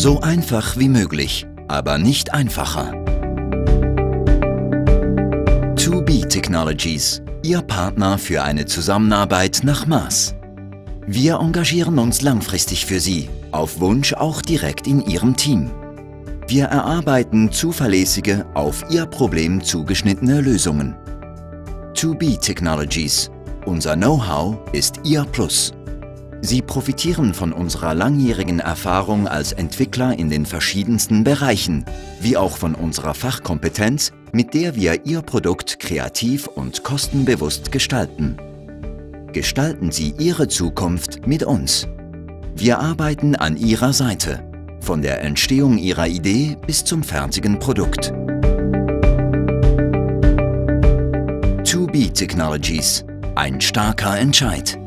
So einfach wie möglich, aber nicht einfacher. 2B Technologies, Ihr Partner für eine Zusammenarbeit nach Maß. Wir engagieren uns langfristig für Sie, auf Wunsch auch direkt in Ihrem Team. Wir erarbeiten zuverlässige, auf Ihr Problem zugeschnittene Lösungen. 2B Technologies. Unser Know-how ist Ihr Plus. Sie profitieren von unserer langjährigen Erfahrung als Entwickler in den verschiedensten Bereichen, wie auch von unserer Fachkompetenz, mit der wir Ihr Produkt kreativ und kostenbewusst gestalten. Gestalten Sie Ihre Zukunft mit uns. Wir arbeiten an Ihrer Seite, von der Entstehung Ihrer Idee bis zum fertigen Produkt. 2B Technologies. Ein starker Entscheid.